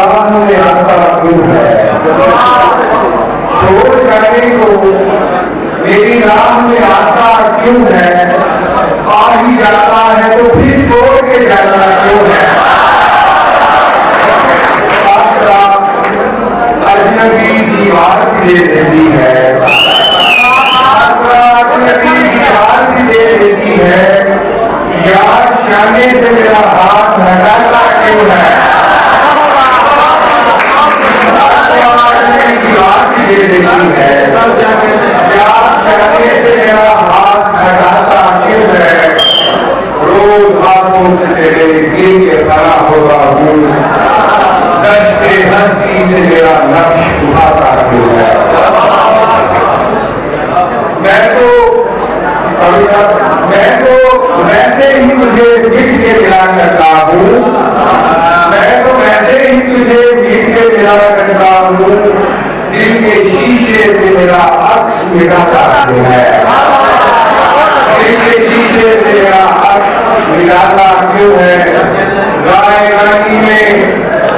राह में आता क्यों है? छोड़ जाने को मेरी राह में आता क्यों है? आ ही जाता है तो फिर छोड़ के जाना क्यों है? आसरा अजनबी दीवार भी दे देती है, आसरा अजनबी दीवार भी दे देती है, यार शाने से मेरा हाथ हटाता क्यों है? दे देती है, यार शाने से मेरा हाथ हटाता क्यों है? रोज हाथों से तेरे गिर के खड़ा होता हूँ, दश्ते हस्ती से मेरा लक्ष्य उठाता क्यों है? मैं तो वैसे ही मुझे मिट के मिला करता हूँ, मैं तो वैसे ही तुझे मिट के मिला करता हूँ, दिल के शीशे से मेरा अक्स मिटाता क्यों है? दिल के शीशे से मेरा अक्स मिटाता क्यों है? गाय रानी में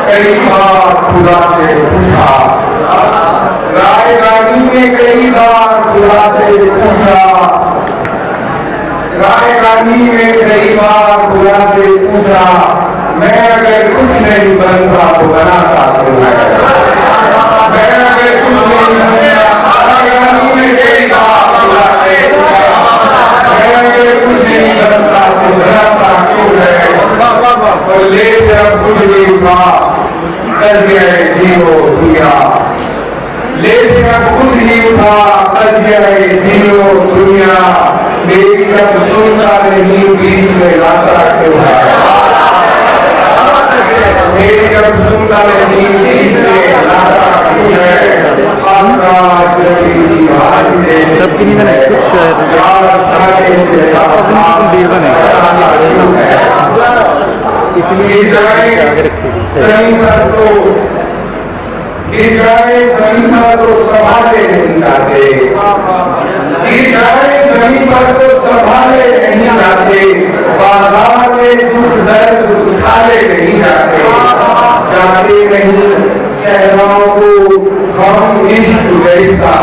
कई बार खुदा से पूछा, गाय रानी ने कई बार खुदा से पूछा, गाय रानी ने कई बार खुदा से पूछा, मैं अगर कुछ नहीं बनता तो बनाता क्यों है? मैं अगर कुछ नहीं बनता, गाय रानी ने कई बार खुदा से पूछा, मैं अगर कुछ नहीं बनता तो बनाता क्यों है? और ले जब कुछ नहीं हुआ कस गए जीरो दुनिया, ले जब खुद ही उठा कस गए जीरो दुनिया, मेरी जब सुनता नहीं बीच में लाता क्यों है? मेरी जब सुनता नहीं बीच में लाता क्यों है? सबकी नहीं बने कुछ इसलिए जमीन पर तो संभाले नहीं जाते, जमीन पर तो संभाले नहीं जाते, बाजार में दुख दर्द उछाले नहीं जाते, जाते नहीं सहराओं को हम इश्क गरीबा,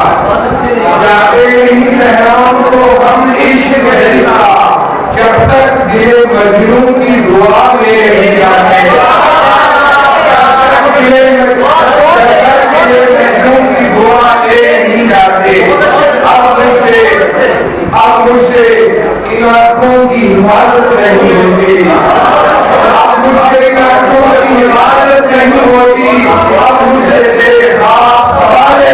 जाते नहीं सहराओं को हम इश्क गरीबा, जब तक दिल मजनू की दुआ में नहीं जाते, की दुआ ले नहीं जाते। अब मुझसे इन आंखों की हिफाजत नहीं होती, अब मुझसे इन आंखों की हिफाजत नहीं होती, अब मुझसे तेरे हाथ सवाले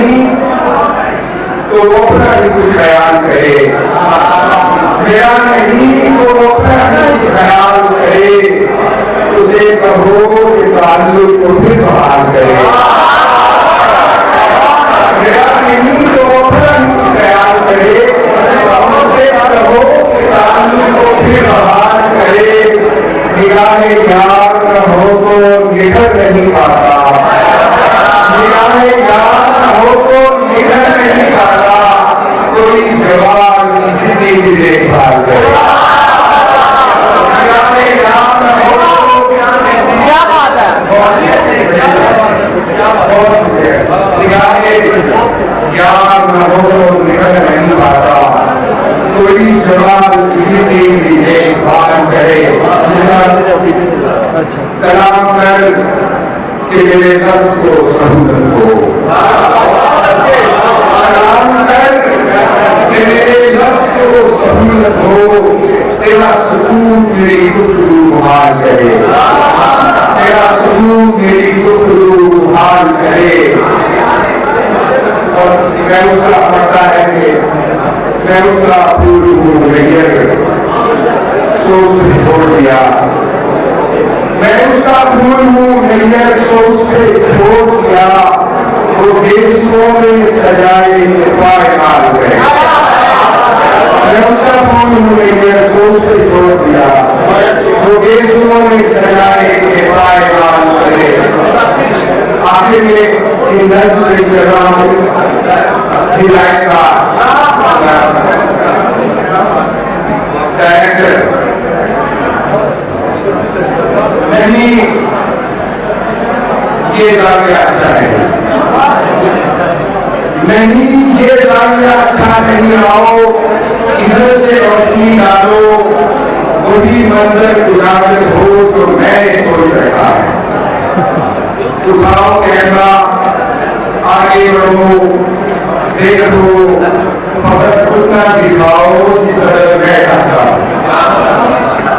नहीं तो वो अपना भी कुछ ख्याल करे, मेरा नहीं तो वो अपना भी कुछ ख्याल करे, उसे कहो कि ताल्लुक को फिर बहाल करे। मेरा नहीं तो वो अपना भी कुछ ख्याल करे, उसे कहो कि ताल्लुक को फिर बहाल करे। निगाहे यार न हो तो निखर नहीं पाता, निगाहे यार न हो तो निखर नहीं पाता, कोई जवान किसी की देखभाल करे। निगाहे यार न हो तो क्या बात है, निगाहे यार न हो तो निखर नहीं पाता, कोई जवान किसी की देखभाल करे। कलाम कर कि मेरे नफ्स को सहूलत हो, कलाम कर कि मेरे नफ्स को सहूलत हो, तेरा सुकून मेरी गुफ्तगू हाल करे, तेरा सुकून मेरी गुफ्तगू हाल करे। और मैं उसका पता है कि मैं उसका फूल हूँ नैयर, सोच छोड़ दिया, मैं उसका फूल हूँ नैयर, सोच पे छोड़ दिया, वो देशों में सजाए पायमाल करे। मैं उसका फूल हूँ नैयर, सोच पे छोड़ दिया, वो देशों में सजाए पायमाल करे। आखिर में इन नज़्म के जगह हिदायत का डायरेक्टर नहीं, ये जाविया अच्छा है, नहीं ये जाविया अच्छा नहीं, आओ इधर से रोशनी डालो, वही मंजर उजागर हो तो मैंने सोच रखा है। उठाओ कैमरा, आगे बढ़ो, देखो, फकत उतना दिखाओ जिस तरह मैं चाहता हूं।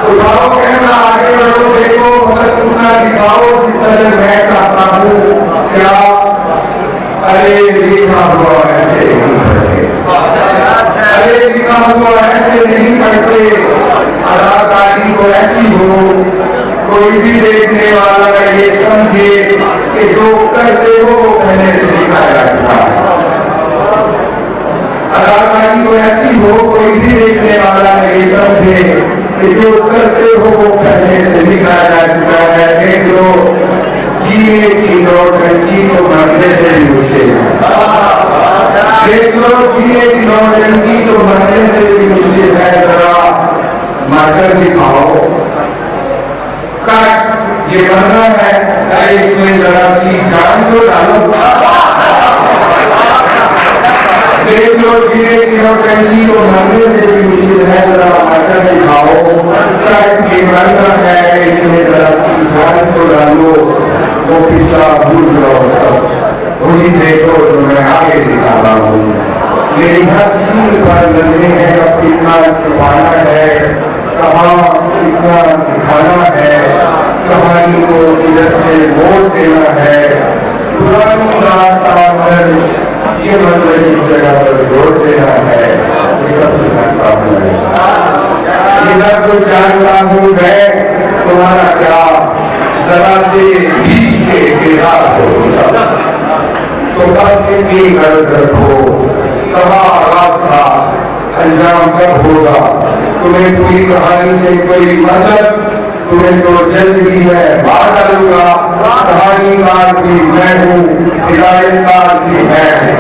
उठाओ कैमरा, आगे बढ़ो, देखो, फकत उतना दिखाओ जिस तरह मैं चाहता हूँ। क्या अरे लिखा हुआ ऐसे नहीं पढ़ते, अरे लिखा हुआ ऐसे नहीं पढ़ते, अदाकारी को ऐसी हो कोई भी देखने वाला ये समझे कि जो करते हो वो पहले से लिखा जा चुका है। अदाकारी को ऐसी हो कोई भी देखने वाला ये समझे कि जो करते हो वो पहले से लिखा जा चुका है। देख लो जीने की नौटंकी तो मरने से भी मुश्किल है, देख लो जीने की नौटंकी तो मरने से भी मुश्किल है। जरा मरकर दिखाओ, ये मरना है, इसमें जरा सी जान तो डालो। देख लो जीने की नौटंकी को मरने से भी मुश्किल है, जरा मरकर दिखाओ। ये मरना है, इसमें जरा सी जान तो डालो। वो पिछला भूल जाओ सब, वही देखो जो मैं आगे दिखा रहा हूँ। मेरी हर सील पर नजरें हैं, अब कितना छुपाना है, कहाँ कितना दिखाना है, कहानी को इधर से मोड़ देना है। पुरानी रास्ता पर ये मंदिर इस जगह पर जोड़ देना है, ये सब जानता हूँ मैं, ये सब कुछ जानता हूँ मैं। तुम्हारा क्या जरा से बीच के बेदार हो तो बस इतनी गर्द रखो, कहाँ आगाज था, अंजाम कब होगा। तुम्हें पूरी कहानी से कोई मतलब, तुम्हें तो जल्द ही मैं मार डालूंगा। कहानीकार भी मैं हूँ, हिदायतकार भी मैं हूँ।